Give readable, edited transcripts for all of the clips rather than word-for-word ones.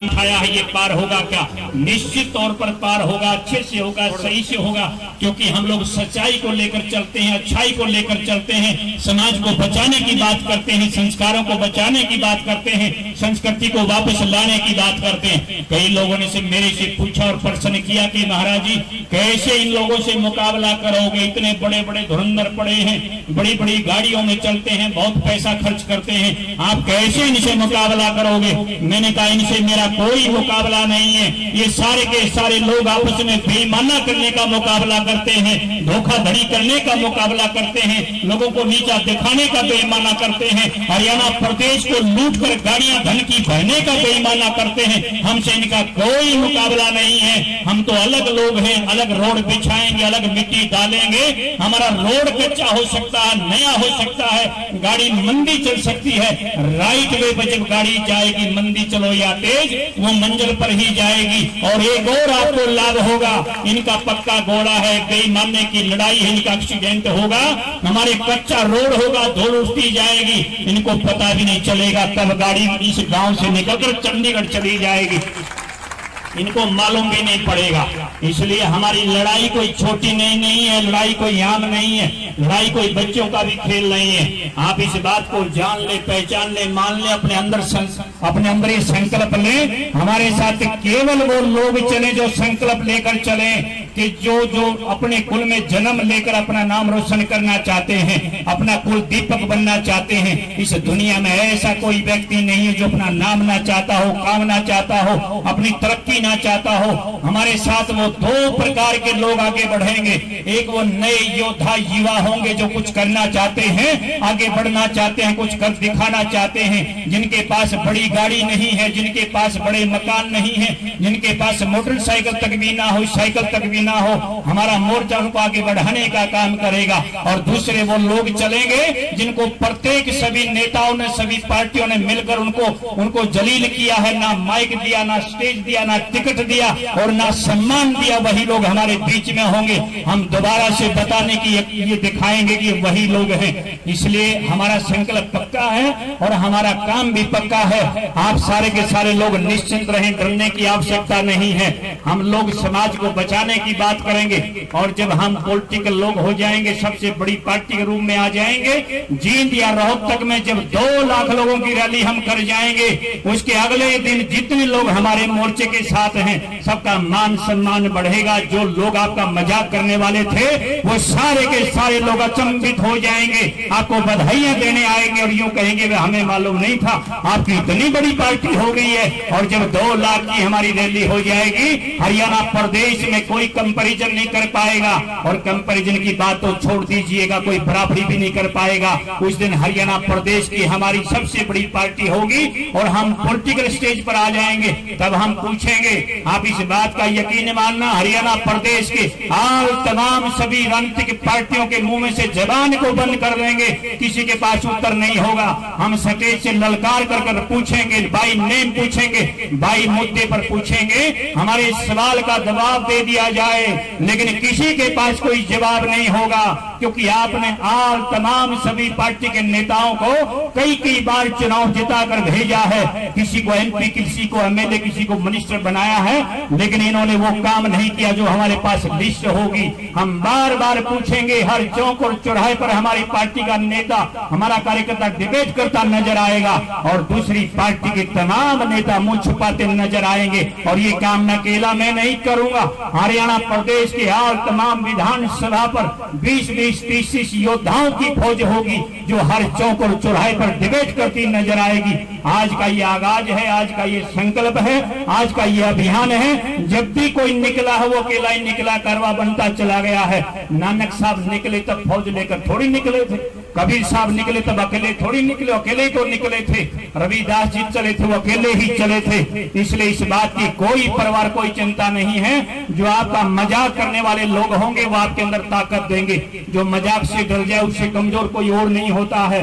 उठाया है ये पार होगा क्या? निश्चित तौर पर पार होगा, अच्छे से होगा, सही से होगा, क्योंकि हम लोग सच्चाई को लेकर चलते हैं, अच्छाई को लेकर चलते हैं, समाज को बचाने की बात करते हैं, संस्कारों को बचाने की बात करते हैं, संस्कृति को वापस लाने की बात करते हैं। कई लोगों ने मेरे से पूछा और प्रश्न किया कि महाराज जी कैसे इन लोगों से मुकाबला करोगे? इतने बड़े बड़े धुरंधर पड़े हैं, बड़ी बड़ी गाड़ियों में चलते हैं, बहुत पैसा खर्च करते हैं, आप कैसे इनसे मुकाबला करोगे? मैंने कहा इनसे मेरा कोई मुकाबला नहीं है, ये सारे के सारे लोग आपस में बेईमाना करने का मुकाबला करते हैं, धोखाधड़ी करने का मुकाबला करते हैं, लोगों को नीचा दिखाने का बेईमाना करते हैं, हरियाणा प्रदेश को लूट कर गाड़ियां धन की बहने का बेईमाना करते हैं। हमसे इनका कोई मुकाबला नहीं है। हम तो अलग लोग हैं, अलग रोड बिछाएंगे, अलग मिट्टी डालेंगे। हमारा रोड कच्चा हो सकता है, नया हो सकता है, गाड़ी मंदी चल सकती है, राइट वे पर जब गाड़ी जाएगी, मंदी चलो या तेज, वो मंजिल पर ही जाएगी। और एक और आपको लाभ होगा, इनका पक्का घोड़ा है, बेईमानी की लड़ाई है, इनका एक्सीडेंट होगा, हमारे कच्चा रोड होगा, धूल उठती जाएगी, इनको पता भी नहीं चलेगा कब गाड़ी इस गांव से निकलकर चंडीगढ़ चली जाएगी, इनको मालूम भी नहीं पड़ेगा। इसलिए हमारी लड़ाई कोई छोटी नहीं है, लड़ाई कोई आम नहीं है, लड़ाई कोई बच्चों का भी खेल नहीं है। आप इस बात को जान ले, पहचान ले, मान ले, अपने अंदर ये संकल्प ले। हमारे साथ केवल वो लोग चले जो संकल्प लेकर चले कि जो अपने कुल में जन्म लेकर अपना नाम रोशन करना चाहते हैं, अपना कुल दीपक बनना चाहते हैं। इस दुनिया में ऐसा कोई व्यक्ति नहीं है जो अपना नाम ना चाहता हो, काम ना चाहता हो, अपनी तरक्की ना चाहता हो। हमारे साथ वो दो प्रकार के लोग आगे बढ़ेंगे। एक वो नए योद्धा युवा होंगे जो कुछ करना चाहते हैं, आगे बढ़ना चाहते हैं, कुछ कर दिखाना चाहते हैं, जिनके पास बड़ी गाड़ी नहीं है, जिनके पास बड़े मकान नहीं है, जिनके पास मोटरसाइकिल तक भी ना हो, साइकिल तक भी ना हो। हमारा मोर्चा उनको आगे बढ़ाने का काम करेगा। और दूसरे वो लोग चलेंगे जिनको प्रत्येक सभी नेताओं ने, सभी पार्टियों ने मिलकर उनको जलील किया है, ना माइक दिया, ना स्टेज दिया, ना टिकट दिया और ना सम्मान दिया। वही लोग हमारे बीच में होंगे। हम दोबारा से बताने की ये दिखाएंगे कि वही लोग हैं। इसलिए हमारा संकल्प पक्का है और हमारा काम भी पक्का है। आप सारे के सारे लोग निश्चिंत रहें, डरने की आवश्यकता नहीं है। हम लोग समाज को बचाने की बात करेंगे और जब हम पॉलिटिकल लोग हो जाएंगे, सबसे बड़ी पार्टी के रूप में आ जाएंगे, जींद या रोहतक में जब 2 लाख लोगों की रैली हम कर जाएंगे, उसके अगले दिन जितने लोग हमारे मोर्चे के साथ हैं सबका मान सम्मान बढ़ेगा। जो लोग आपका मजाक करने वाले थे वो सारे के सारे लोग अचंभित हो जाएंगे, आपको बधाइयां देने आएंगे और यूं कहेंगे हमें मालूम नहीं था आपकी इतनी बड़ी पार्टी हो गई है। और जब 2 लाख की हमारी रैली हो जाएगी, हरियाणा प्रदेश में कोई कंपैरिजन नहीं कर पाएगा। और कंपैरिजन की बात तो छोड़ दीजिएगा, कोई बराबरी भी नहीं कर पाएगा। उस दिन हरियाणा प्रदेश की हमारी सबसे बड़ी पार्टी होगी और हम पॉलिटिकल स्टेज पर आ जाएंगे। तब हम पूछेंगे, आप इस बात का यकीन मानना, हरियाणा प्रदेश के तमाम सभी राजनीतिक पार्टियों के मुंह में से जबान को बंद कर देंगे, किसी के पास उत्तर नहीं होगा। हम स्टेज से ललकार कर पूछेंगे, बाई नेम पूछेंगे, बाई मुद्दे पर पूछेंगे, हमारे सवाल का जवाब दे दिया जाए, लेकिन किसी के पास कोई जवाब नहीं होगा, क्योंकि आपने तमाम सभी पार्टी के नेताओं को कई बार चुनाव जिताकर भेजा है, किसी को MP, किसी को MLA, किसी को मिनिस्टर बनाया है, लेकिन इन्होंने वो काम नहीं किया जो हमारे पास लिस्ट होगी। हम बार बार पूछेंगे, हर चौक और चौराहे पर हमारी पार्टी का नेता, हमारा कार्यकर्ता डिबेट करता नजर आएगा और दूसरी पार्टी के तमाम नेता मुंह छुपाते नजर आएंगे। और ये काम मैं अकेला मैं नहीं करूंगा। हरियाणा प्रदेश के तमाम विधानसभा पर 20-30 योद्धाओं की फौज होगी जो हर चौक और चौराहे पर डिबेट करती नजर आएगी। आज का ये आगाज है, आज का ये संकल्प है, आज का ये अभियान है। जब भी कोई निकला है वो अकेला ही निकला, कारवा बनता चला गया है। नानक साहब निकले तब फौज लेकर थोड़ी निकले थे, कबीर साहब निकले तब अकेले थोड़ी निकले, अकेले तो निकले थे। रविदास जी चले थे वो अकेले ही चले थे। इसलिए इस बात की कोई परवाह, कोई चिंता नहीं है। जो आपका मजाक करने वाले लोग होंगे वो आपके अंदर ताकत देंगे। जो मजाक से डर जाए उससे कमजोर कोई और नहीं होता है।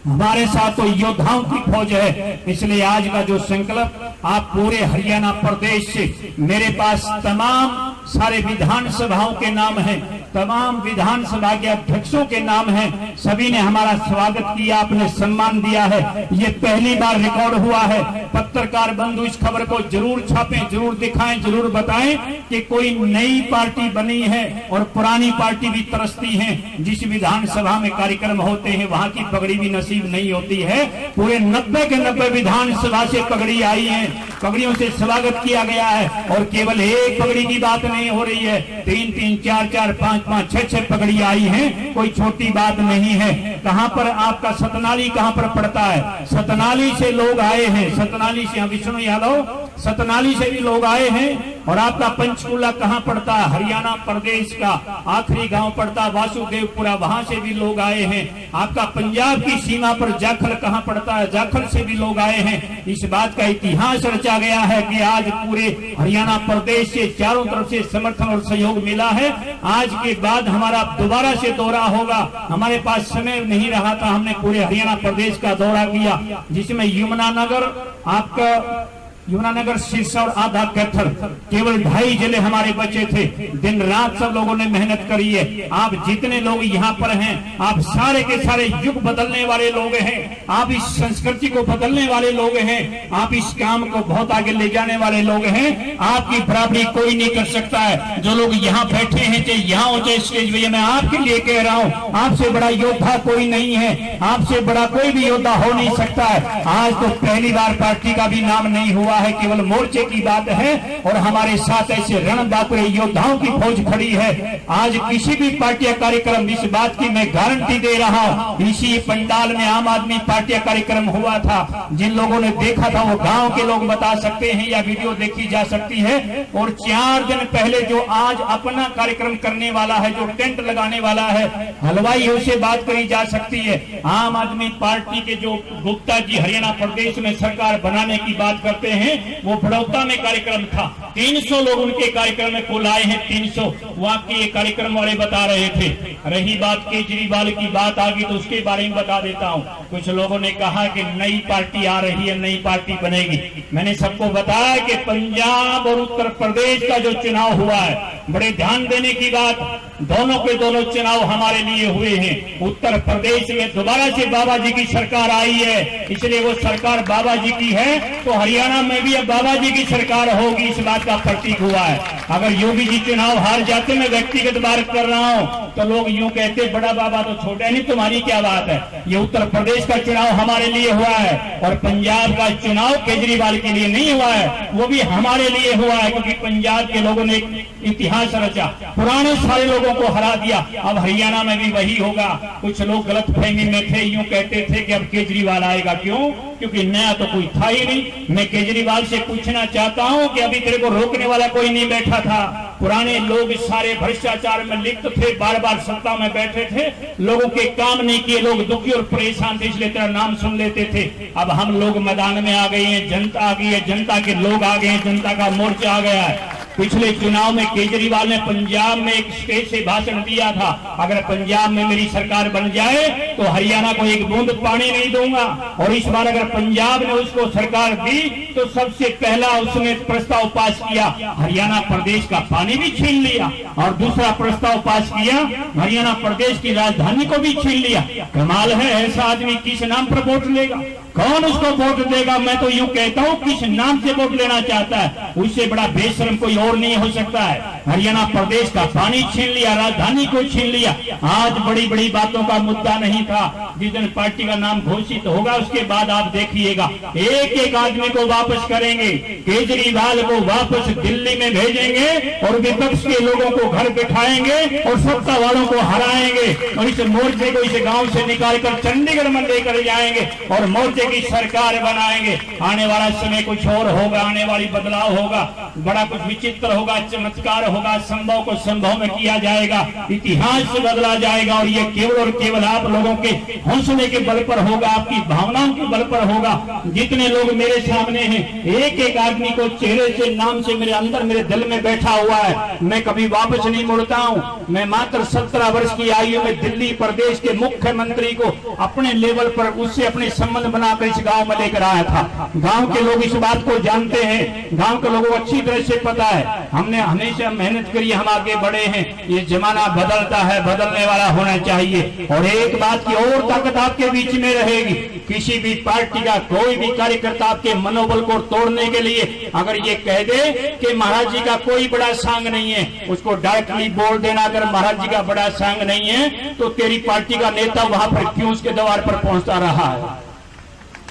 हमारे साथ तो योद्धाओं की फौज है। इसलिए आज का जो संकल्प आप पूरे हरियाणा प्रदेश से, मेरे पास तमाम सारे विधानसभाओं के नाम हैं, तमाम विधानसभा के अध्यक्षों के नाम हैं, सभी ने हमारा स्वागत किया, अपने सम्मान दिया है। ये पहली बार रिकॉर्ड हुआ है। पत्रकार बंधु इस खबर को जरूर छापें, जरूर दिखाएं, जरूर बताएं कि कोई नई पार्टी बनी है और पुरानी पार्टी भी तरसती है। जिस विधानसभा में कार्यक्रम होते हैं वहां की पगड़ी भी नसीब नहीं होती है। पूरे 90 के 90 विधानसभा से पगड़ी आई है, पगड़ियों से स्वागत किया गया है। और केवल एक पगड़ी की बात नहीं हो रही है, 3-3, 4-4, 5-5, 6-6 पगड़ी आई है, कोई छोटी बात नहीं है। कहां पर आपका सतनाली कहां पर पड़ता है? सतनाली से लोग आए हैं, सतनाली से, विष्णु यादव सतनाली से भी लोग आए हैं। और आपका पंचकूला कहां पड़ता है? हरियाणा प्रदेश का आखिरी गांव पड़ता है वासुदेवपुरा, वहां से भी लोग आए हैं। आपका पंजाब की सीमा पर जाखल कहां पड़ता है? जाखल से भी लोग आए हैं। इस बात का इतिहास रचा गया है कि आज पूरे हरियाणा प्रदेश से चारों तरफ से समर्थन और सहयोग मिला है। आज के बाद हमारा दोबारा से दौरा होगा, हमारे पास समय नहीं रहा था, हमने पूरे हरियाणा प्रदेश का दौरा किया, जिसमें यमुनानगर, आपका यमुनानगर, सिरसा और आधा कैथल, केवल 2.5 जिले हमारे बचे थे। दिन रात सब लोगों ने मेहनत करी है। आप जितने लोग यहाँ पर हैं, आप सारे के सारे युग बदलने वाले लोग हैं, आप इस संस्कृति को बदलने वाले लोग हैं, आप इस काम को बहुत आगे ले जाने वाले लोग हैं। आपकी बराबरी कोई नहीं कर सकता है। जो लोग यहाँ बैठे हैं, चाहे यहाँ हो चाहे स्टेज पे, मैं आपके लिए कह रहा हूँ, आपसे बड़ा योद्धा कोई नहीं है, आपसे बड़ा कोई भी योद्धा हो नहीं सकता है। आज तो पहली बार पार्टी का भी नाम नहीं हुआ है, केवल मोर्चे की बात है। और हमारे साथ ऐसे रणबांकुरे योद्धाओं की फौज खड़ी है। आज किसी भी पार्टी का कार्यक्रम, इस बात की मैं गारंटी दे रहा हूं, इसी पंडाल में आम आदमी पार्टी का कार्यक्रम हुआ था। जिन लोगों ने देखा था वो गांव के लोग बता सकते हैं या वीडियो देखी जा सकती है। और 4 दिन पहले जो आज अपना कार्यक्रम करने वाला है, जो टेंट लगाने वाला है, हलवाई, उससे बात करी जा सकती है। आम आदमी पार्टी के जो गुप्ता जी हरियाणा प्रदेश में सरकार बनाने की बात करते हैं, वो बड़ौदा में कार्यक्रम था, 300 लोग उनके कार्यक्रम में कुल आए हैं, 300 वहां के कार्यक्रम वाले बता रहे थे। रही बात केजरीवाल की, बात आ गई तो उसके बारे में बता देता हूं। कुछ लोगों ने कहा कि नई पार्टी आ रही है, नई पार्टी बनेगी। मैंने सबको बताया कि पंजाब और उत्तर प्रदेश का जो चुनाव हुआ है, बड़े ध्यान देने की बात, दोनों के दोनों चुनाव हमारे लिए हुए हैं। उत्तर प्रदेश में दोबारा से बाबा जी की सरकार आई है, इसलिए वो सरकार बाबा जी की है, तो हरियाणा में भी अब बाबा जी की सरकार होगी, इस बात का प्रतीक हुआ है। अगर योगी जी चुनाव हार जाते, मैं व्यक्तिगत बात कर रहा हूं, तो लोग यूं कहते बड़ा बाबा तो छोटा नहीं, तुम्हारी क्या बात है। ये उत्तर प्रदेश का चुनाव हमारे लिए हुआ है और पंजाब का चुनाव केजरीवाल के लिए नहीं हुआ है, वो भी हमारे लिए हुआ है, क्योंकि पंजाब के लोगों ने इतिहास रचा, पुराने सारे लोगों को हरा दिया। अब हरियाणा में भी वही होगा। कुछ लोग गलतफहमी में थे, यूं कहते थे कि अब केजरीवाल आएगा, क्यों? क्योंकि नया तो कोई था ही नहीं। मैं केजरीवाल से पूछना चाहता हूं कि अभी तेरे को रोकने वाला कोई नहीं बैठा था। पुराने लोग सारे भ्रष्टाचार में लिप्त थे, बार बार सत्ता में बैठे थे, लोगों के काम नहीं किए, लोग दुखी और परेशान थे, इसलिए तेरा नाम सुन लेते थे। अब हम लोग मैदान में आ गए हैं, जनता आ गई है, जनता के लोग आ गए हैं, जनता का मोर्चा आ गया है। पिछले चुनाव में केजरीवाल ने पंजाब में एक स्टेज से भाषण दिया था, अगर पंजाब में मेरी सरकार बन जाए तो हरियाणा को एक बूंद पानी नहीं दूंगा। और इस बार अगर पंजाब ने उसको सरकार दी तो सबसे पहला उसने प्रस्ताव पास किया, हरियाणा प्रदेश का पानी भी छीन लिया, और दूसरा प्रस्ताव पास किया, हरियाणा प्रदेश की राजधानी को भी छीन लिया। कमाल है, ऐसा आदमी किस नाम पर वोट लेगा? कौन उसको वोट देगा? मैं तो यूं कहता हूं, किस नाम से वोट लेना चाहता है, उससे बड़ा बेशर्म कोई और नहीं हो सकता है। हरियाणा प्रदेश का पानी छीन लिया, राजधानी को छीन लिया। आज बड़ी बड़ी बातों का मुद्दा नहीं था, जिस दिन पार्टी का नाम घोषित होगा उसके बाद आप देखिएगा, एक एक आदमी को वापस करेंगे, केजरीवाल को वापस दिल्ली में भेजेंगे और विपक्ष के लोगों को घर बिठाएंगे और सत्ता वालों को हराएंगे और इस मोर्चे को इस गांव से निकालकर चंडीगढ़ में लेकर जाएंगे और मोर्चे की सरकार बनाएंगे। आने वाला समय कुछ और होगा, आने वाली बदलाव होगा, बड़ा कुछ विचित्र होगा, चमत्कार होगा, संभव को संभव में किया जाएगा, इतिहास बदला जाएगा। और ये केवल और केवल आप लोगों के हौसले के बल पर होगा, आपकी भावनाओं के बल पर होगा। जितने लोग मेरे सामने हैं, एक एक आदमी को चेहरे से, नाम से मेरे अंदर, मेरे दिल में बैठा हुआ है। मैं कभी वापस नहीं मुड़ता हूँ। मैं मात्र 17 वर्ष की आयु में दिल्ली प्रदेश के मुख्यमंत्री को अपने लेवल पर, उससे अपने संबंध बनाकर इस गांव में लेकर आया था। गांव के लोग इस बात को जानते हैं, गांव के लोगों को अच्छी तरह से पता है। हमने हमेशा मेहनत करिए, हम आगे बढ़े हैं। ये जमाना बदलता है, बदलने वाला होना चाहिए। और एक बात की और ताकत आपके बीच में रहेगी, किसी भी पार्टी का कोई भी कार्यकर्ता आपके मनोबल को तोड़ने के लिए अगर ये कह दे कि महाराज जी का कोई बड़ा सांग नहीं है, उसको डायरेक्टली बोल देना, अगर महाराज जी का बड़ा सांग नहीं है तो तेरी पार्टी का नेता वहां पर क्यों उसके द्वार पर पहुंचता रहा है।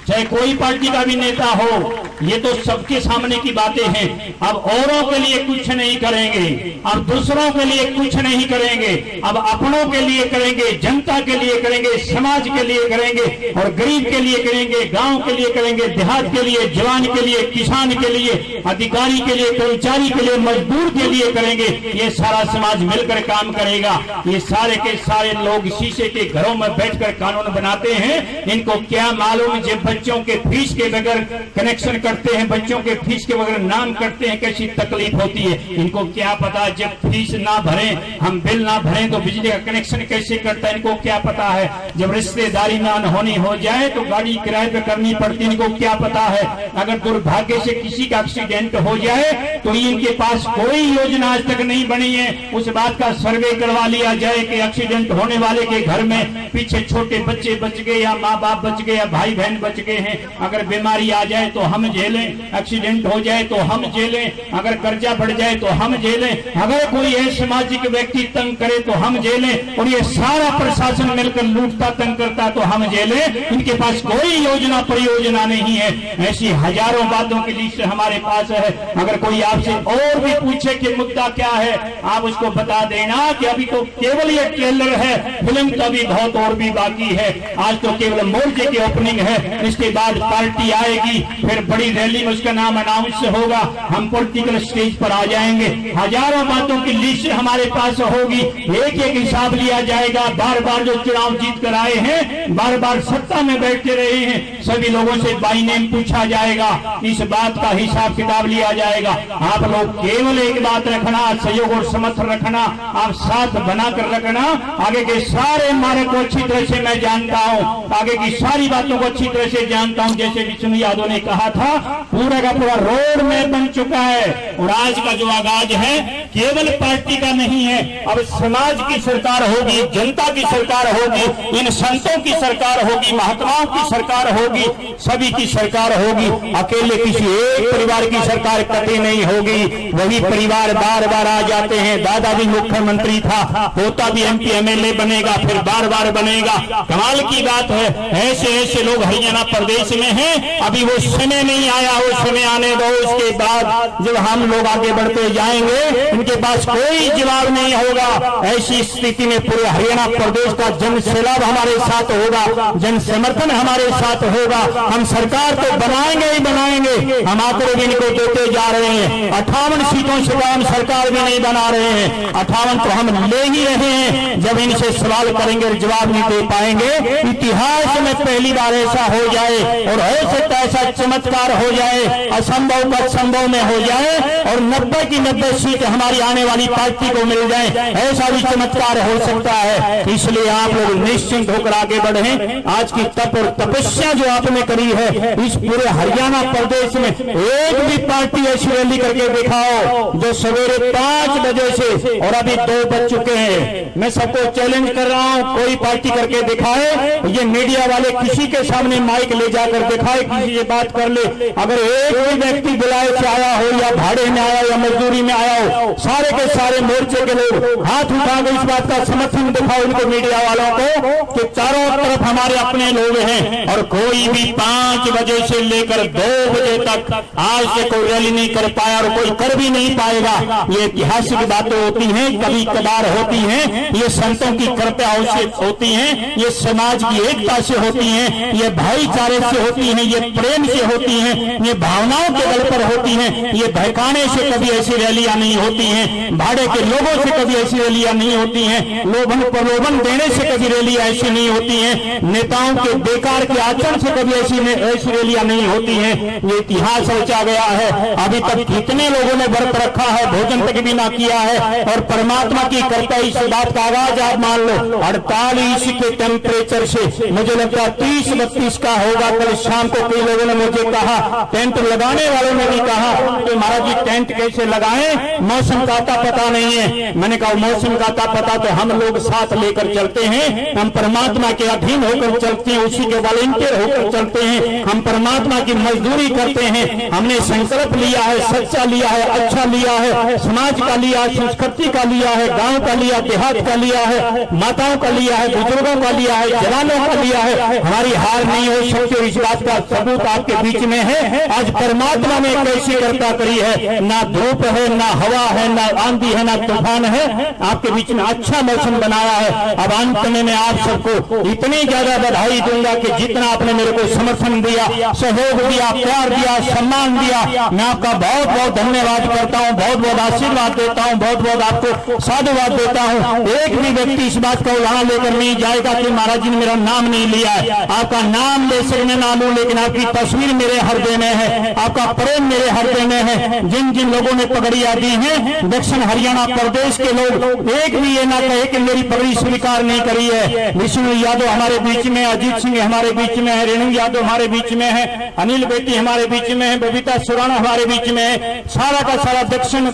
चाहे कोई पार्टी का भी नेता हो, ये तो सबके सामने की बातें हैं। अब औरों के लिए कुछ नहीं करेंगे, अब दूसरों के लिए कुछ नहीं करेंगे, अब अपनों के लिए करेंगे, जनता के लिए करेंगे, समाज के लिए करेंगे, और गरीब के लिए करेंगे, गांव के लिए करेंगे, देहात के लिए, जवान के लिए, किसान के लिए, अधिकारी के लिए, कर्मचारी के लिए, मजदूर के लिए करेंगे। ये सारा समाज मिलकर काम करेगा। ये सारे के सारे लोग शीशे के घरों में बैठकर कानून बनाते हैं। इनको क्या मालूम जब बच्चों के फीस के बगैर कनेक्शन करते हैं, बच्चों के फीस के बगैर नाम करते हैं, कैसी तकलीफ होती है। इनको क्या पता जब फीस ना भरें, हम बिल ना भरें तो बिजली का कनेक्शन कैसे करता है, इनको क्या पता है। जब रिश्तेदारी में अनहोनी हो जाए तो गाड़ी किराए पे करनी पड़ती है, इनको क्या पता है। अगर दुर्भाग्य से किसी का एक्सीडेंट हो जाए तो इनके पास कोई योजना आज तक नहीं बनी है। उस बात का सर्वे करवा लिया जाए कि एक्सीडेंट होने वाले के घर में पीछे छोटे बच्चे बच गए, या माँ बाप बच गए, या भाई बहन बच गए हैं। अगर बीमारी आ जाए तो हम झेलें, एक्सीडेंट हो जाए तो हम झेलें, अगर कर्जा बढ़ जाए तो हम झेलें, अगर कोई सामाजिक व्यक्ति तंग करे तो हम झेलें, और ये सारा प्रशासन मिलकर लूटता तंग करता तो हम झेलें। इनके पास कोई योजना परियोजना नहीं है। ऐसी हजारों बातों की लिस्ट हमारे पास है। अगर कोई आपसे और भी पूछे कि मुद्दा क्या है, आप उसको बता देना कि अभी तो केवल ये ट्रेलर है, फिल्म तो अभी बहुत और भी बाकी है। आज तो केवल मोर्चे की ओपनिंग है, इसके बाद पार्टी आएगी, फिर बड़ी रैली में उसका नाम अनाउंस होगा, हम पॉलिटिकल स्टेज पर आ जाएंगे। हजारों बातों की लिस्ट हमारे पास होगी, एक एक हिसाब लिया जाएगा। बार बार जो चुनाव जीत कर आए हैं, बार बार सत्ता में बैठते रहे हैं, सभी लोगों से बाई नेम पूछा जाएगा, इस बात का हिसाब किताब लिया जाएगा। आप लोग केवल एक बात रखना, सहयोग और समर्थन रखना, आप साथ बनाकर रखना। आगे के सारे मार्ग को अच्छी तरह से मैं जानता हूँ, आगे की सारी बातों को अच्छी तरह से जानता हूं। जैसे विष्णु यादव ने कहा था, पूरा का पूरा रोड मैप बन चुका है। और आज का जो आगाज है केवल पार्टी का नहीं है, अब समाज की सरकार होगी, जनता की सरकार होगी, इन संतों की सरकार होगी, महात्माओं की सरकार होगी, सभी की सरकार होगी। अकेले किसी एक परिवार की सरकार कभी नहीं होगी। वही परिवार बार बार आ जाते हैं। दादा भी मुख्यमंत्री था, पोता भी MP MLA बनेगा, फिर बार बार बनेगा। कमाल की बात है, ऐसे ऐसे लोग हरियाणा प्रदेश में हैं। अभी वो समय नहीं आया, वो समय आने दो, उसके बाद जब हम लोग आगे बढ़ते जाएंगे इनके पास कोई जवाब नहीं होगा। ऐसी स्थिति में पूरे हरियाणा प्रदेश का जन सैलाब हमारे साथ होगा, जन समर्थन हमारे साथ होगा। हम सरकार तो बनाएंगे ही बनाएंगे, हम आंकड़े भी इनको देते जा रहे हैं। 58 सीटों से हम सरकार भी नहीं बना रहे हैं, 58 तो हम ले ही रहे हैं। जब इनसे सवाल करेंगे जवाब नहीं दे पाएंगे। इतिहास में पहली बार ऐसा हो जाए, और हो सकता है ऐसा चमत्कार हो जाए, असंभव का संभव में हो जाए, और 90 की 90 सीट हमारी आने वाली पार्टी को मिल जाए, ऐसा भी चमत्कार हो सकता है। इसलिए आप लोग निश्चिंत होकर आगे बढ़ें। आज की तप और तपस्या जो आपने करी है, इस पूरे हरियाणा प्रदेश में एक भी पार्टी ऐसी रैली करके दिखाओ जो सवेरे 5 बजे से, और अभी 2 बज चुके हैं, मैं सबको चैलेंज कर रहा हूं, कोई पार्टी करके दिखाए। ये मीडिया वाले किसी के सामने माइक ले जाकर दिखाए, किसी से बात कर ले। अगर एक भी व्यक्ति बुलाए से आया हो, या भाड़े में आया हो, या मजदूरी में आया हो, सारे के सारे मोर्चे के लोग हाथ उठाकर इस बात का समर्थन दिखाओ इनको, मीडिया वालों को, कि चारों तरफ हमारे अपने लोग हैं। और कोई भी 5 बजे से लेकर 2 बजे तक आज से कोई रैली नहीं कर पाया, और कोई कर भी नहीं पाएगा। ये ऐतिहासिक बातें होती हैं, कभी कभार होती हैं, ये संतों की कृपा से होती हैं, ये समाज की एकता से होती हैं, ये भाईचारे से होती हैं, ये प्रेम से होती हैं, ये भावनाओं के बल पर होती हैं। ये बहकाने से कभी ऐसी रैलियां नहीं होती हैं, भाड़े के लोगों से कभी ऐसी रैलियां नहीं होती हैं, लोभन प्रलोभन देने से कभी रैलियां ऐसी नहीं होती हैं, नेताओं के बेकार के आचरण से कभी ऐसी रैलियां नहीं होती हैं। ये इतिहास रचा गया है। अभी तक कितने लोगों ने व्रत रखा है, भोजन तक भी ना किया है, और परमात्मा की कृपा इस बात का आगाज आप मान लो 48 के टेम्परेचर से मुझे लगता है 30-32 का होगा। कल शाम को कई लोगों ने मुझे कहा, टेंट लगाने वालों ने भी कहा कि महाराज जी टेंट कैसे लगाएं, मौसम का आता पता नहीं है। मैंने कहा मौसम का आता पता तो हम लोग साथ लेकर चलते हैं, हम परमात्मा के अधीन होकर चलते हैं, उसी के वॉलंटियर होकर चलते हैं, हम परमात्मा की मजदूरी करते हैं। हमने संकल्प लिया है, सच्चा लिया है, अच्छा लिया है, समाज का लिया है, संस्कृति का लिया है, गांव का लिया, देहात का लिया है, माताओं का लिया है, बुजुर्गों का लिया है, जवानों का लिया है। हमारी हार नहीं हो सकती और इस बात का सबूत आपके बीच में है। आज परमात्मा ने कैसी कृपा करी है, ना धूप है, ना हवा है, ना आंधी है, ना तूफान है, आपके बीच में अच्छा मौसम बनाया है। अब अंत में मैं आप सबको इतनी ज्यादा बधाई दूंगा कि जितना आपने मेरे को समर्थन दिया, सहयोग दिया, प्यार दिया, सम्मान दिया, मैं आपका बहुत बहुत धन्यवाद करता हूँ, बहुत बहुत आशीर्वाद देता हूँ, बहुत बहुत आपको साधुवाद देता हूँ। एक भी व्यक्ति इस बात का उदाहरण लेकर नहीं जाएगा कि महाराज जी ने मेरा नाम नहीं लिया है। आपका नाम ले सकने ना लूं, लेकिन आपकी तस्वीर मेरे हृदय में है, आपका प्रेम मेरे हृदय में है। जिन जिन लोगों ने पगड़ियां दी हैं, दक्षिण हरियाणा प्रदेश के लोग, एक भी ये ना कहे कि मेरी पगड़ी स्वीकार नहीं करी है। विष्णु यादव हमारे बीच में, अजीत सिंह हमारे बीच में है, रेणु यादव हमारे बीच में है, अनिल बेटी हमारे बीच में है, बबीता सुराना हमारे बीच में है, सारा का सारा दक्षिण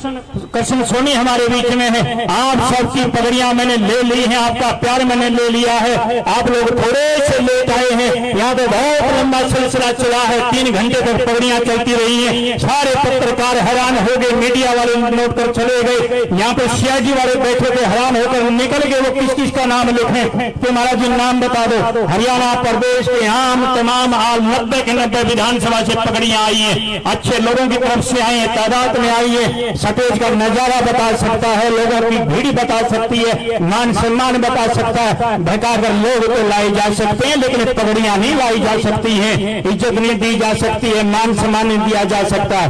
कृष्ण सोनी हमारे बीच में है। आप सबकी पगड़ियां मैंने ले ली है, आपका प्यार मैंने ले लिया है। आप लोग थोड़े से लेट आए हैं, यहाँ तो बहुत लंबा सिलसिला चला है, 3 घंटे तक पगड़ियां चलती रही हैं। सारे पत्रकार हैरान हो गए, मीडिया वाले नोट कर चले गए, यहाँ पे सीआईडी वाले बैठे थे, हैरान होकर निकल गए। वो किस किस का नाम लिखें तो महाराज जी नाम बता दो। हरियाणा प्रदेश के आम तमाम 90 के 90 विधानसभा से पगड़ियां आई है, अच्छे लोगों की तरफ से आई है, तादाद में आई है। सटेज का नजारा बता सकता है, लोगों की भीड़ बता सकती है, मान सम्मान बता सकता है। भटकाकर लोग तो लाए जा सकते हैं, लेकिन पगड़ियां नहीं लाई जा सकती हैं, इज्जत नहीं दी जा सकती है, मान सम्मान नहीं दिया जा सकता।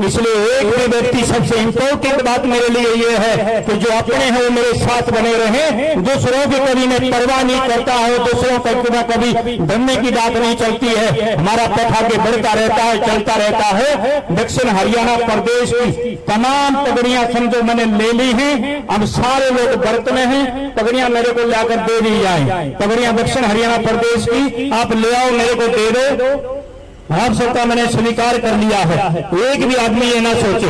इसलिए एक भी व्यक्ति, सबसे इम्पोर्टेंट बात मेरे लिए ये है कि जो अपने हैं वो मेरे साथ बने रहे, दूसरों की कभी मैं परवाह नहीं करता है, दूसरों पर कभी डरने की बात नहीं चलती है। हमारा पथ आगे बढ़ता रहता है, चलता रहता है। दक्षिण हरियाणा प्रदेश की तमाम पगड़ियां समझो मैंने ले ली हैं, अब सारे लोग व्रत में हैं, पगड़ियां मेरे को लाकर दे दी जाए। पगड़ियां दक्षिण हरियाणा प्रदेश की आप ले आओ, मेरे को दे दो, आप सबका मैंने स्वीकार कर लिया है। एक भी आदमी ये ना सोचे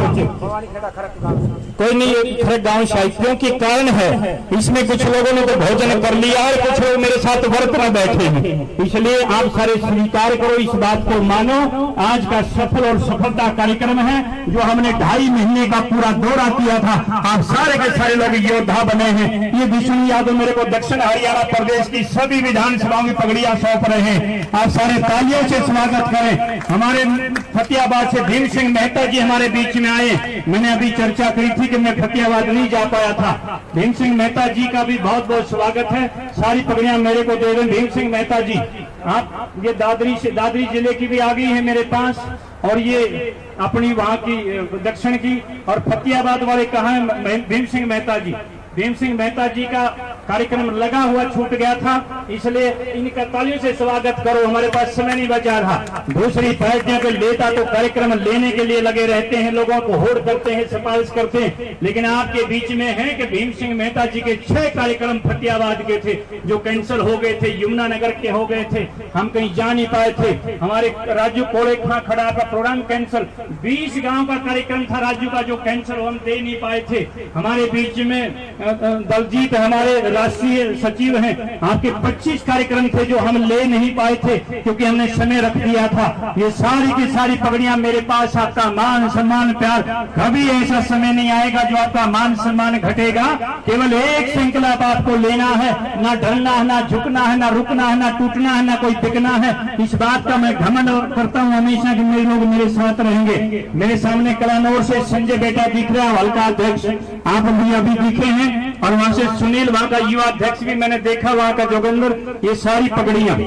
कोई नहीं खरक गांव शायद, क्योंकि कारण है इसमें कुछ लोगों ने तो भोजन कर लिया और कुछ लोग मेरे साथ व्रत में बैठे हैं। इसलिए आप सारे स्वीकार करो, इस बात को मानो। आज का सफल और सफलता कार्यक्रम है जो हमने 2.5 महीने का पूरा दौरा किया था। आप सारे के सारे लोग योद्धा बने हैं। ये विष्णु यादव मेरे को दक्षिण हरियाणा प्रदेश की सभी विधानसभाओं की पगड़ियां सौंप रहे हैं। आप सारे तालियों से स्वागत करें। हमारे फतेहाबाद से भीम सिंह मेहता जी हमारे बीच में आए। मैंने अभी चर्चा करी थी कि मैं फतेहाबाद नहीं जा पाया था। भीम सिंह मेहता जी का भी बहुत बहुत स्वागत है। सारी पगड़ियां मेरे को दे दें। भीम सिंह मेहता जी, आप ये दादरी जिले की भी आ गई है मेरे पास, और ये अपनी वहां की दक्षिण की, और फतेहाबाद वाले कहाँ है भीम सिंह मेहता जी। भीम सिंह मेहता जी का कार्यक्रम लगा हुआ छूट गया था, इसलिए इनका तालियों से स्वागत करो। हमारे पास समय नहीं बचा था, दूसरी पार्टियों पे लेता तो कार्यक्रम लेने के लिए लगे रहते हैं, लोगों को होड़ करते हैं, सिफारिश करते हैं। लेकिन आपके बीच में है कि भीम सिंह मेहता जी के 6 कार्यक्रम फतेहाबाद के थे जो कैंसिल हो गए थे, यमुनानगर के हो गए थे, हम कहीं जा नहीं पाए थे। हमारे राजू कोड़े खड़ा का प्रोग्राम कैंसिल, 20 गांव का कार्यक्रम था राजू का जो कैंसिल, हम दे नहीं पाए थे। हमारे बीच में दलजीत हमारे राष्ट्रीय सचिव हैं, आपके 25 कार्यक्रम थे जो हम ले नहीं पाए थे क्योंकि हमने समय रख दिया था। ये सारी की सारी पगड़ियां मेरे पास, आपका मान सम्मान प्यार, कभी ऐसा समय नहीं आएगा जो आपका मान सम्मान घटेगा। केवल एक संकल्प आपको लेना है, ना डरना है, ना झुकना है, ना रुकना है, ना टूटना है, ना कोई बिकना है। इस बात का मैं घमंड करता हूँ हमेशा कि मेरे लोग मेरे साथ रहेंगे। मेरे सामने कलानौर से संजय बेटा दिख रहा है, हल्का अध्यक्ष आप भी अभी दिखे हैं, और वहां से सुनील, वहां का युवा अध्यक्ष भी मैंने देखा, वहां का जोगेंद्र। ये सारी पगड़ियां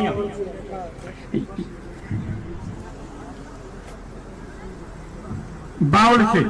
बावड़ से